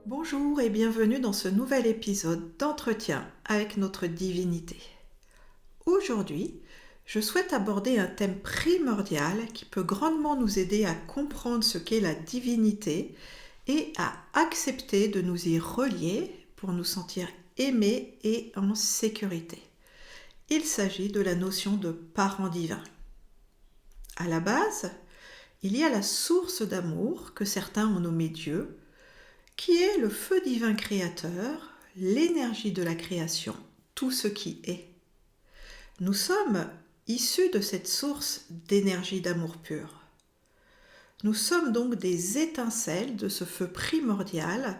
Bonjour et bienvenue dans ce nouvel épisode d'entretien avec notre divinité. Aujourd'hui, je souhaite aborder un thème primordial qui peut grandement nous aider à comprendre ce qu'est la divinité et à accepter de nous y relier pour nous sentir aimés et en sécurité. Il s'agit de la notion de parent divin. À la base, il y a la source d'amour que certains ont nommée Dieu, qui est le feu divin créateur, l'énergie de la création, tout ce qui est. Nous sommes issus de cette source d'énergie d'amour pur. Nous sommes donc des étincelles de ce feu primordial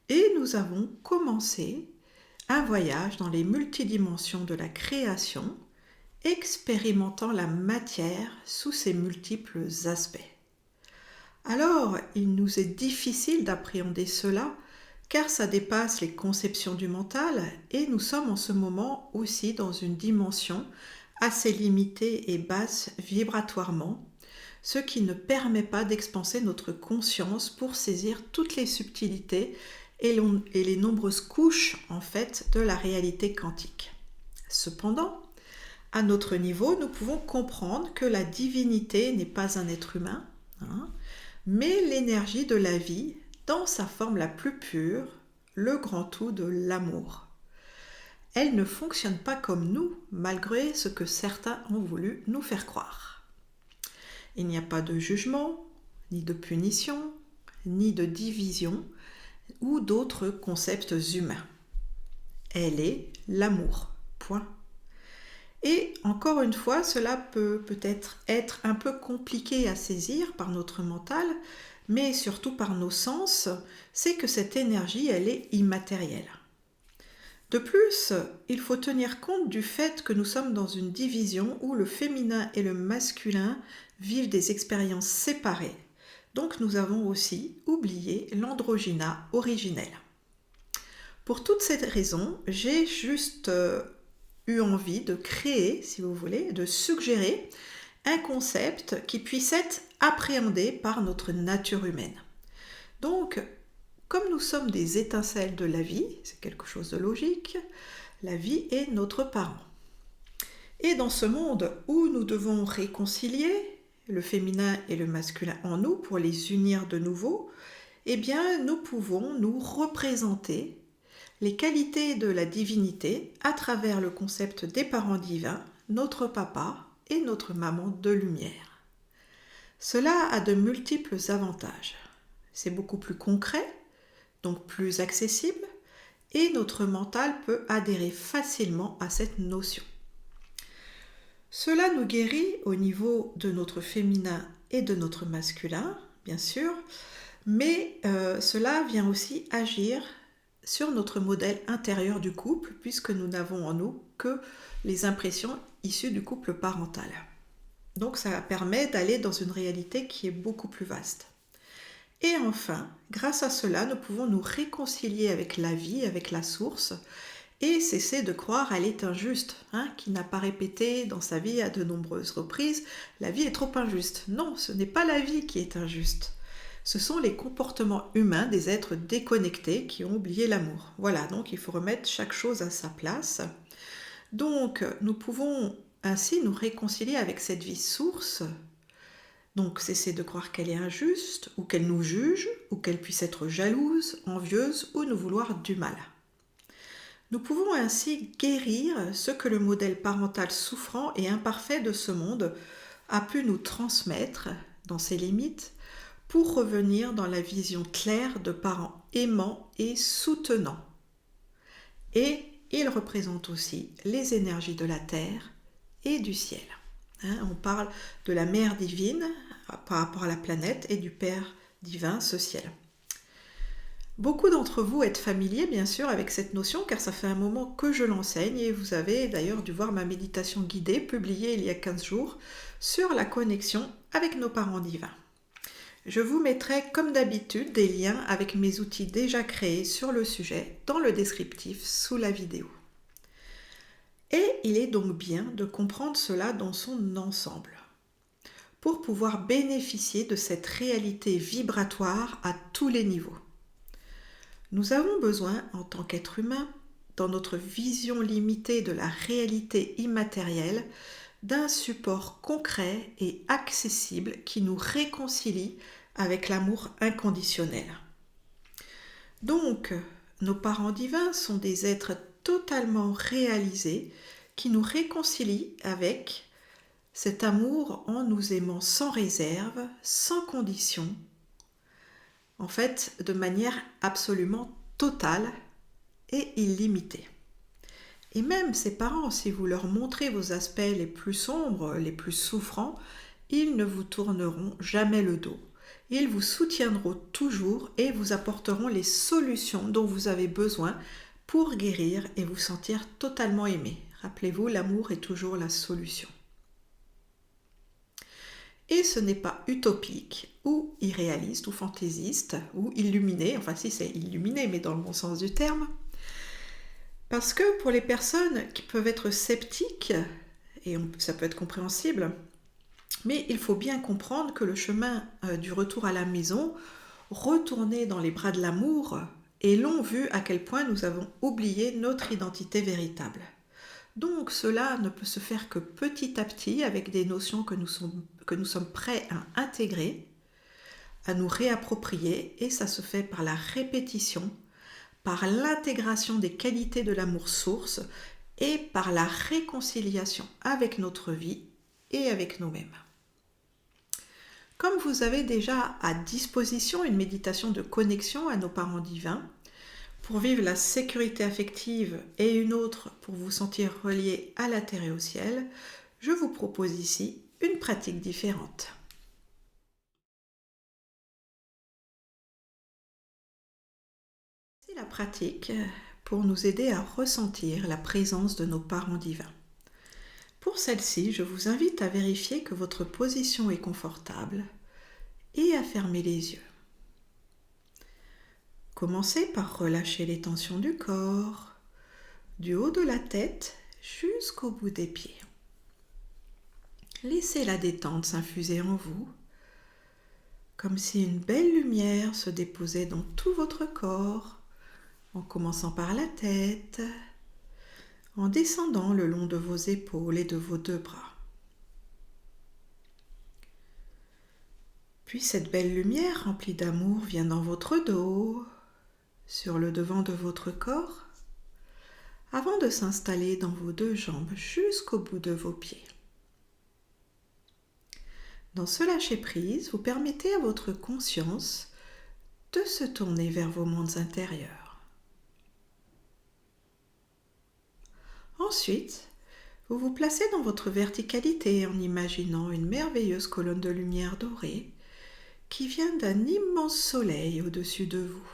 et nous avons commencé un voyage dans les multidimensions de la création, expérimentant la matière sous ses multiples aspects. Alors, il nous est difficile d'appréhender cela car ça dépasse les conceptions du mental et nous sommes en ce moment aussi dans une dimension assez limitée et basse vibratoirement, ce qui ne permet pas d'expanser notre conscience pour saisir toutes les subtilités et les nombreuses couches en fait de la réalité quantique. Cependant, à notre niveau, nous pouvons comprendre que la divinité n'est pas un être humain, mais l'énergie de la vie dans sa forme la plus pure, le grand tout de l'amour. Elle ne fonctionne pas comme nous, malgré ce que certains ont voulu nous faire croire. Il n'y a pas de jugement, ni de punition, ni de division ou d'autres concepts humains. Elle est l'amour, point. Et encore une fois, cela peut peut-être être un peu compliqué à saisir par notre mental, mais surtout par nos sens, c'est que cette énergie, elle est immatérielle. De plus, il faut tenir compte du fait que nous sommes dans une division où le féminin et le masculin vivent des expériences séparées. Donc nous avons aussi oublié l'androgyna originel. Pour toutes ces raisons, j'ai juste eu envie de créer, si vous voulez, de suggérer un concept qui puisse être appréhendé par notre nature humaine. Donc, comme nous sommes des étincelles de la vie, c'est quelque chose de logique, la vie est notre parent. Et dans ce monde où nous devons réconcilier le féminin et le masculin en nous pour les unir de nouveau, eh bien, nous pouvons nous représenter les qualités de la divinité à travers le concept des parents divins, notre papa et notre maman de lumière. Cela a de multiples avantages. C'est beaucoup plus concret, donc plus accessible, et notre mental peut adhérer facilement à cette notion. Cela nous guérit au niveau de notre féminin et de notre masculin, bien sûr, mais cela vient aussi agir sur notre modèle intérieur du couple, puisque nous n'avons en nous que les impressions issues du couple parental. Donc ça permet d'aller dans une réalité qui est beaucoup plus vaste. Et enfin, grâce à cela, nous pouvons nous réconcilier avec la vie, avec la source, et cesser de croire à l'être injuste, qui n'a pas répété dans sa vie à de nombreuses reprises « la vie est trop injuste ». Non, ce n'est pas la vie qui est injuste. Ce sont les comportements humains des êtres déconnectés qui ont oublié l'amour. Voilà, donc il faut remettre chaque chose à sa place. Donc, nous pouvons ainsi nous réconcilier avec cette vie source. Donc, cesser de croire qu'elle est injuste, ou qu'elle nous juge, ou qu'elle puisse être jalouse, envieuse, ou nous vouloir du mal. Nous pouvons ainsi guérir ce que le modèle parental souffrant et imparfait de ce monde a pu nous transmettre, dans ses limites, pour revenir dans la vision claire de parents aimants et soutenants. Et il représente aussi les énergies de la terre et du ciel. On parle de la mère divine par rapport à la planète et du Père divin, ce ciel. Beaucoup d'entre vous êtes familiers bien sûr avec cette notion car ça fait un moment que je l'enseigne et vous avez d'ailleurs dû voir ma méditation guidée publiée il y a 15 jours sur la connexion avec nos parents divins. Je vous mettrai comme d'habitude des liens avec mes outils déjà créés sur le sujet dans le descriptif sous la vidéo. Et il est donc bien de comprendre cela dans son ensemble pour pouvoir bénéficier de cette réalité vibratoire à tous les niveaux. Nous avons besoin, en tant qu'être humain, dans notre vision limitée de la réalité immatérielle, d'un support concret et accessible qui nous réconcilie avec l'amour inconditionnel. Donc, nos parents divins sont des êtres totalement réalisés qui nous réconcilient avec cet amour en nous aimant sans réserve, sans condition, en fait de manière absolument totale et illimitée. Et même ces parents, si vous leur montrez vos aspects les plus sombres, les plus souffrants, ils ne vous tourneront jamais le dos. Ils vous soutiendront toujours et vous apporteront les solutions dont vous avez besoin pour guérir et vous sentir totalement aimé. Rappelez-vous, l'amour est toujours la solution. Et ce n'est pas utopique ou irréaliste ou fantaisiste ou illuminé, enfin si c'est illuminé mais dans le bon sens du terme, parce que pour les personnes qui peuvent être sceptiques, et ça peut être compréhensible, mais il faut bien comprendre que le chemin du retour à la maison, retourner dans les bras de l'amour, est long vu à quel point nous avons oublié notre identité véritable. Donc cela ne peut se faire que petit à petit avec des notions que nous sommes prêts à intégrer, à nous réapproprier, et ça se fait par la répétition, par l'intégration des qualités de l'amour source et par la réconciliation avec notre vie et avec nous-mêmes. Comme vous avez déjà à disposition une méditation de connexion à nos parents divins, pour vivre la sécurité affective et une autre pour vous sentir relié à la terre et au ciel, je vous propose ici une pratique différente. C'est la pratique pour nous aider à ressentir la présence de nos parents divins. Pour celle-ci, je vous invite à vérifier que votre position est confortable et à fermer les yeux. Commencez par relâcher les tensions du corps, du haut de la tête jusqu'au bout des pieds. Laissez la détente s'infuser en vous, comme si une belle lumière se déposait dans tout votre corps, en commençant par la tête, en descendant le long de vos épaules et de vos deux bras. Puis cette belle lumière remplie d'amour vient dans votre dos, sur le devant de votre corps, avant de s'installer dans vos deux jambes jusqu'au bout de vos pieds. Dans ce lâcher-prise, vous permettez à votre conscience de se tourner vers vos mondes intérieurs. Ensuite, vous vous placez dans votre verticalité en imaginant une merveilleuse colonne de lumière dorée qui vient d'un immense soleil au-dessus de vous.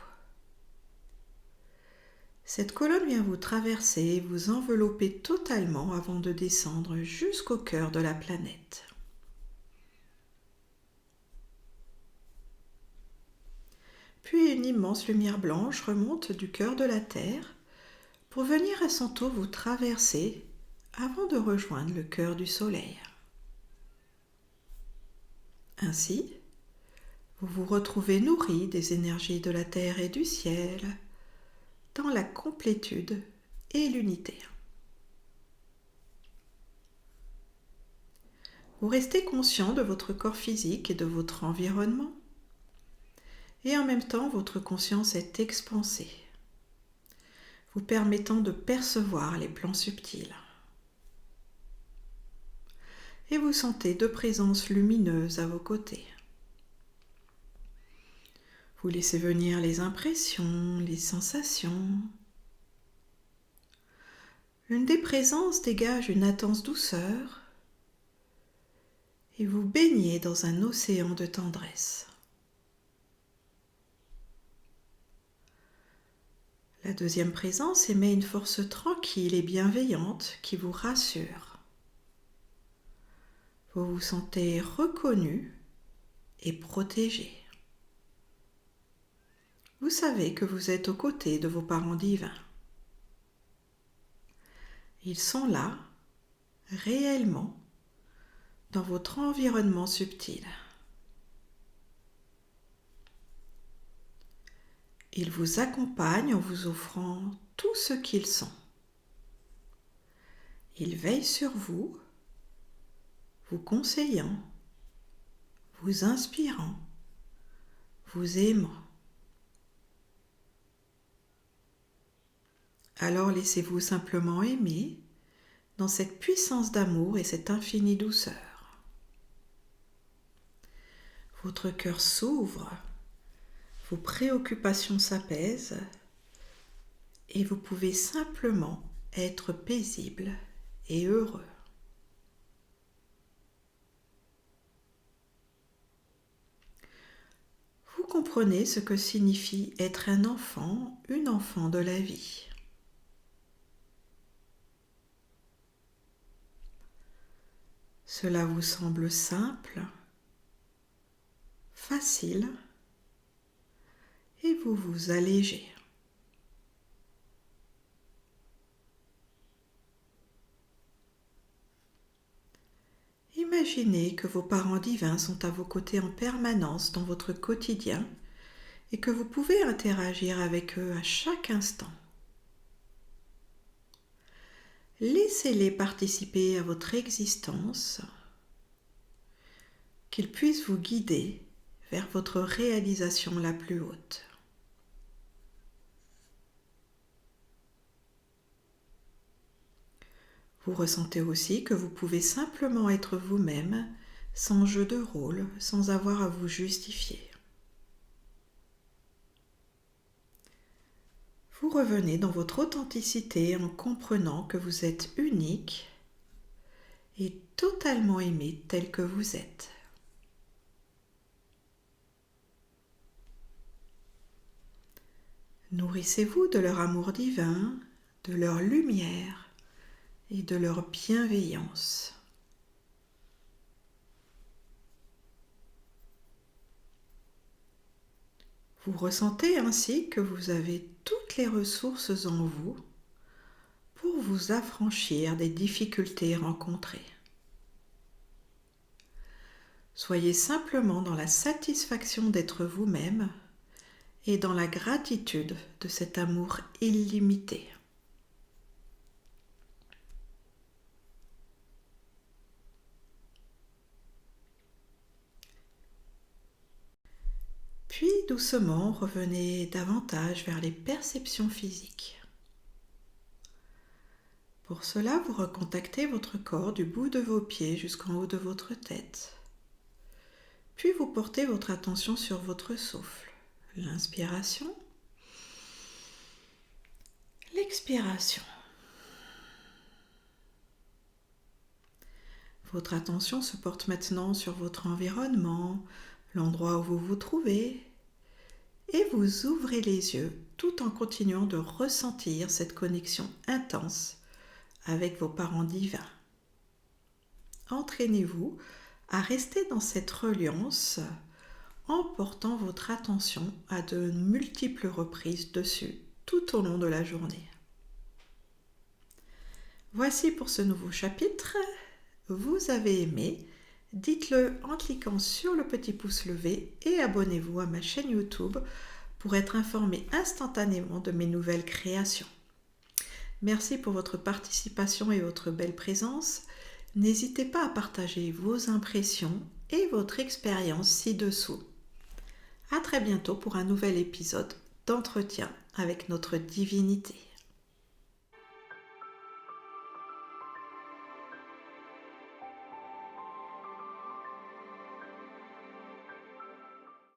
Cette colonne vient vous traverser et vous envelopper totalement avant de descendre jusqu'au cœur de la planète. Puis une immense lumière blanche remonte du cœur de la Terre pour venir à son tour vous traverser avant de rejoindre le cœur du Soleil. Ainsi, vous vous retrouvez nourri des énergies de la Terre et du ciel, dans la complétude et l'unité. Vous restez conscient de votre corps physique et de votre environnement, et en même temps votre conscience est expansée, vous permettant de percevoir les plans subtils. Et vous sentez deux présences lumineuses à vos côtés. Vous laissez venir les impressions, les sensations. L'une des présences dégage une intense douceur et vous baignez dans un océan de tendresse. La deuxième présence émet une force tranquille et bienveillante qui vous rassure. Vous vous sentez reconnu et protégé. Vous savez que vous êtes aux côtés de vos parents divins. Ils sont là, réellement, dans votre environnement subtil. Ils vous accompagnent en vous offrant tout ce qu'ils sont. Ils veillent sur vous, vous conseillant, vous inspirant, vous aimant. Alors laissez-vous simplement aimer dans cette puissance d'amour et cette infinie douceur. Votre cœur s'ouvre, vos préoccupations s'apaisent et vous pouvez simplement être paisible et heureux. Vous comprenez ce que signifie être un enfant, une enfant de la vie. Cela vous semble simple, facile, et vous vous allégez. Imaginez que vos parents divins sont à vos côtés en permanence dans votre quotidien et que vous pouvez interagir avec eux à chaque instant. Laissez-les participer à votre existence, qu'ils puissent vous guider vers votre réalisation la plus haute. Vous ressentez aussi que vous pouvez simplement être vous-même, sans jeu de rôle, sans avoir à vous justifier. Vous revenez dans votre authenticité en comprenant que vous êtes unique et totalement aimé tel que vous êtes. Nourrissez-vous de leur amour divin, de leur lumière et de leur bienveillance. Vous ressentez ainsi que vous avez toutes les ressources en vous pour vous affranchir des difficultés rencontrées. Soyez simplement dans la satisfaction d'être vous-même et dans la gratitude de cet amour illimité. Puis doucement revenez davantage vers les perceptions physiques. Pour cela, vous recontactez votre corps du bout de vos pieds jusqu'en haut de votre tête. Puis vous portez votre attention sur votre souffle. L'inspiration, l'expiration. Votre attention se porte maintenant sur votre environnement, l'endroit où vous vous trouvez, et vous ouvrez les yeux tout en continuant de ressentir cette connexion intense avec vos parents divins. Entraînez-vous à rester dans cette reliance en portant votre attention à de multiples reprises dessus tout au long de la journée. Voici pour ce nouveau chapitre. Vous avez aimé? Dites-le en cliquant sur le petit pouce levé et abonnez-vous à ma chaîne YouTube pour être informé instantanément de mes nouvelles créations. Merci pour votre participation et votre belle présence. N'hésitez pas à partager vos impressions et votre expérience ci-dessous. À très bientôt pour un nouvel épisode d'Entretien avec notre divinité.